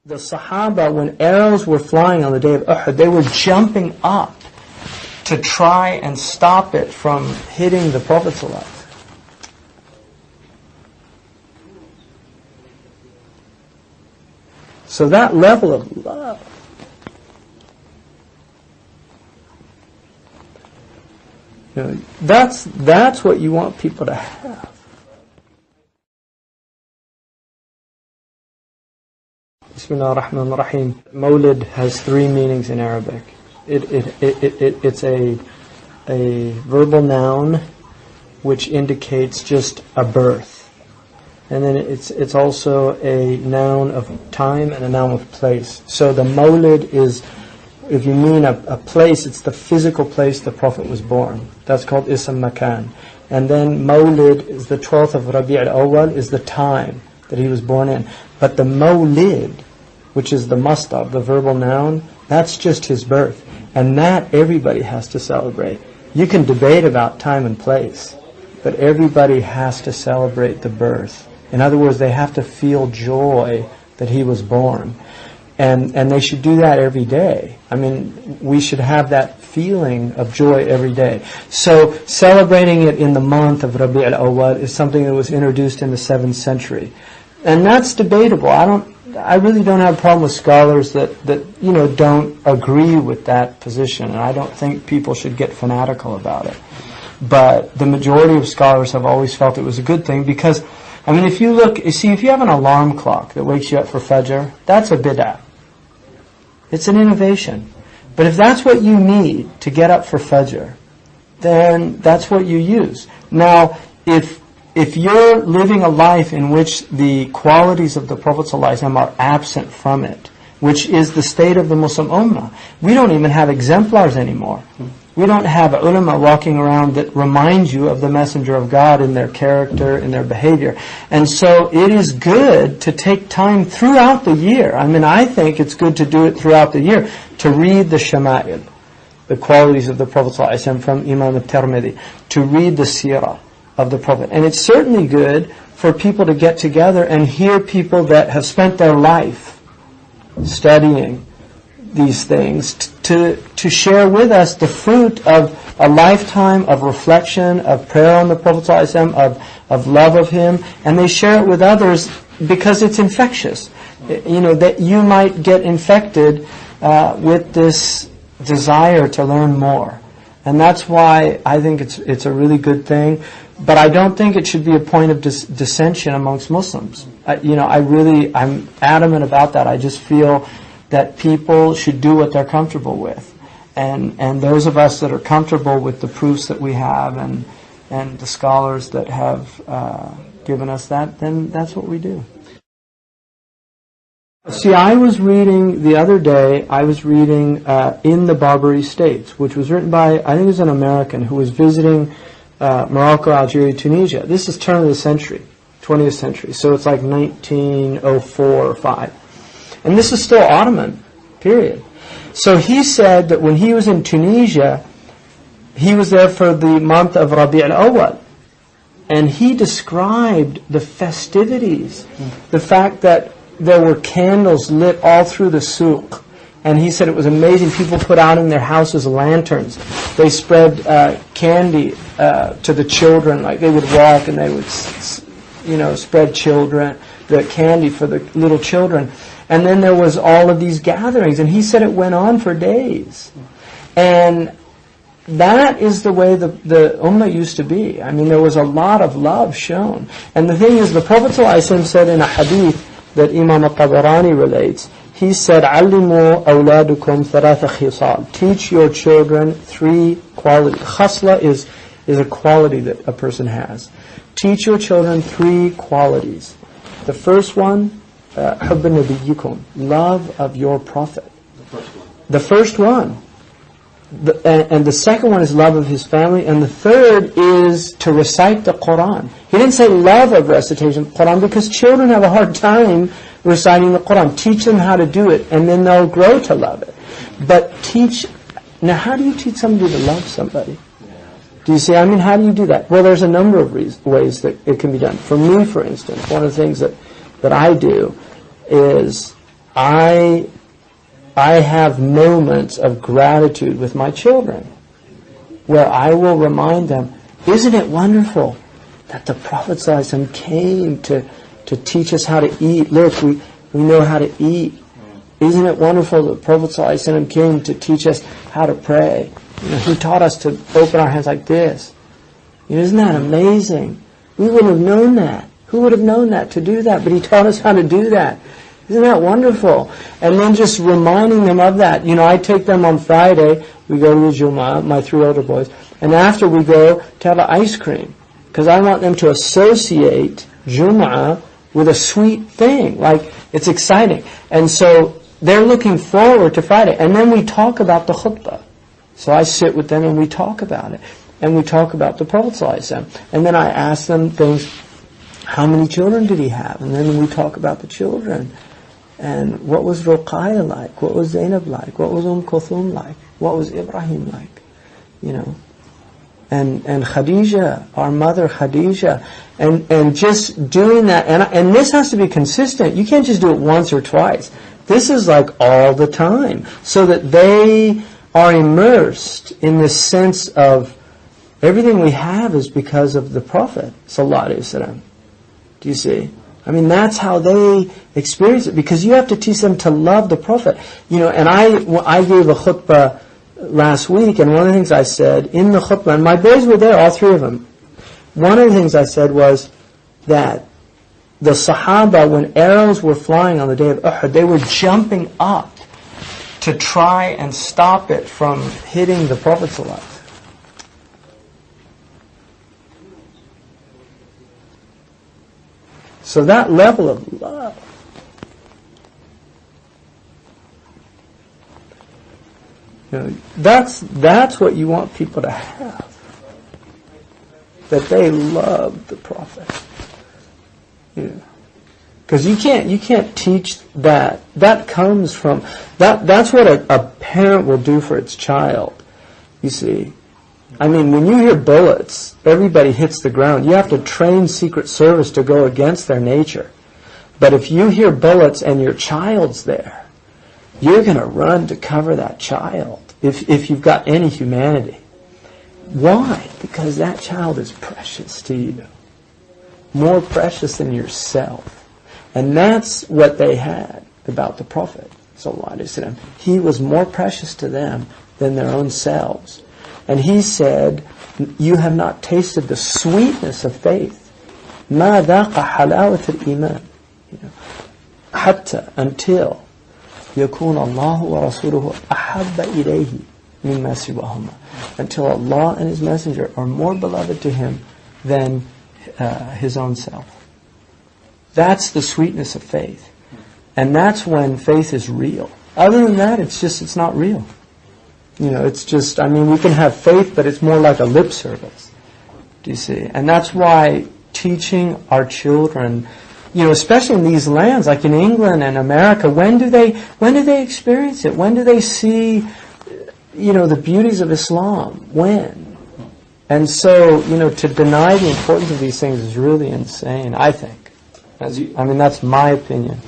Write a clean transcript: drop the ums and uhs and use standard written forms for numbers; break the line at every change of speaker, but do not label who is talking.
The Sahaba, when arrows were flying on the day of Uhud, they were jumping up to try and stop it from hitting the Prophet ﷺ. So that level of love, that's what you want people to have. Bismillah ar-Rahman ar-Rahim. Mawlid has three meanings in Arabic. It's a verbal noun which indicates just a birth. And then it's also a noun of time and a noun of place. So the Mawlid is, if you mean a place, it's the physical place the Prophet was born. That's called Ism Makan. And then Mawlid is the 12th of Rabi' al-Awwal, is the time that he was born in. But the Mawlid, which is the masdar, the verbal noun, that's just his birth. And that everybody has to celebrate. You can debate about time and place, but everybody has to celebrate the birth. In other words, they have to feel joy that he was born. And they should do that every day. I mean, we should have that feeling of joy every day. So celebrating it in the month of Rabi' al-Awwal is something that was introduced in the 7th century. And that's debatable. I really don't have a problem with scholars that don't agree with that position, and I don't think people should get fanatical about it. But the majority of scholars have always felt it was a good thing because, I mean, if you have an alarm clock that wakes you up for Fajr, that's a bid'ah. It's an innovation. But if that's what you need to get up for Fajr, then that's what you use. Now, if you're living a life in which the qualities of the Prophet ﷺ are absent from it, which is the state of the Muslim Ummah, we don't even have exemplars anymore. We don't have ulama walking around that remind you of the Messenger of God in their character, in their behavior. And so it is good to take time throughout the year. I mean, I think it's good to do it throughout the year, to read the Shama'il, the qualities of the Prophet ﷺ from Imam al-Tirmidhi, to read the Seerah of the Prophet. And it's certainly good for people to get together and hear people that have spent their life studying these things to share with us the fruit of a lifetime of reflection, of prayer on the Prophet ﷺ, of love of him, and they share it with others because it's infectious. That you might get infected with this desire to learn more. And that's why I think it's a really good thing. But I don't think it should be a point of dissension amongst Muslims. I'm adamant about that. I just feel that people should do what they're comfortable with. And those of us that are comfortable with the proofs that we have and the scholars that have given us that, then that's what we do. See, I was reading the other day, In the Barbary States, which was written by, I think it was an American who was visiting Morocco, Algeria, Tunisia. This is turn of the century, 20th century. So it's like 1904 or 5. And this is still Ottoman, period. So he said that when he was in Tunisia, he was there for the month of Rabi' al-Awwal. And he described the festivities, the fact that there were candles lit all through the souk. And he said it was amazing. People put out in their houses lanterns. They spread candy to the children. Like they would walk and they would, spread the candy for the little children. And then there was all of these gatherings. And he said it went on for days. And that is the way the Ummah used to be. I mean, there was a lot of love shown. And the thing is, the Prophet ﷺ said in a hadith that Imam al-Tabarani relates, he said, "Allimu awladukum thalatha khisal." Teach your children 3 qualities. Khasla is a quality that a person has. Teach your children 3 qualities. The first one, hubb nabiyyikum, love of your Prophet. The first one. And the second one is love of his family. And the third is to recite the Quran. He didn't say love of recitation of the Quran because children have a hard time reciting the Quran. Teach them how to do it, and then they'll grow to love it. But now how do you teach somebody to love somebody? Do you see? I mean, how do you do that? Well, there's a number of ways that it can be done. For me, for instance, one of the things that I do is I have moments of gratitude with my children where I will remind them, isn't it wonderful that the Prophet ﷺ came to teach us how to eat? Look, we know how to eat. Isn't it wonderful that the Prophet ﷺ came to teach us how to pray? He taught us to open our hands like this. Isn't that amazing? We wouldn't have known that. Who would have known that to do that? But he taught us how to do that. Isn't that wonderful? And then just reminding them of that. I take them on Friday. We go to the Jumu'ah, my 3 older boys. And after we go to have ice cream. Because I want them to associate Jumu'ah with a sweet thing. Like, it's exciting. And so they're looking forward to Friday. And then we talk about the khutbah. So I sit with them and we talk about it. And we talk about the Prophet ﷺ. And then I ask them things, how many children did he have? And then we talk about the children. And what was Ruqayya like? What was Zainab like? What was Kulthum like? What was Ibrahim like? And Khadija, our mother Khadija. And just doing that. And this has to be consistent. You can't just do it once or twice. This is like all the time. So that they are immersed in this sense of everything we have is because of the Prophet sallallahu alaihi wasallam. Do you see? That's how they experience it, because you have to teach them to love the Prophet. And I gave a khutbah last week, and one of the things I said in the khutbah, and my boys were there, all 3 of them. One of the things I said was that the Sahaba, when arrows were flying on the day of Uhud, they were jumping up to try and stop it from hitting the Prophet sallallahu alaihi wasallam. So that level of love, that's what you want people to have. That they love the Prophet. Because you can't teach that. That comes from that's what a parent will do for its child. You see. When you hear bullets, everybody hits the ground. You have to train Secret Service to go against their nature. But if you hear bullets and your child's there, you're going to run to cover that child if you've got any humanity. Why? Because that child is precious to you. More precious than yourself. And that's what they had about the Prophet sallallahu alaihi wasallam. He was more precious to them than their own selves. And he said, you have not tasted the sweetness of faith. مَا ذَاقَ حَلَاوَةَ الْإِيمَانِ حَتَّى until يَكُونَ اللَّهُ وَرَسُولُهُ أَحَبَّ إِلَيْهِ مِمَّا سِوَاهُمَا. Until Allah and His Messenger are more beloved to him than his own self. That's the sweetness of faith. And that's when faith is real. Other than that, it's not real. It's just, we can have faith, but it's more like a lip service. Do you see? And that's why teaching our children, especially in these lands, like in England and America, when do they experience it? When do they see, the beauties of Islam? When? And so, to deny the importance of these things is really insane, I think. That's my opinion.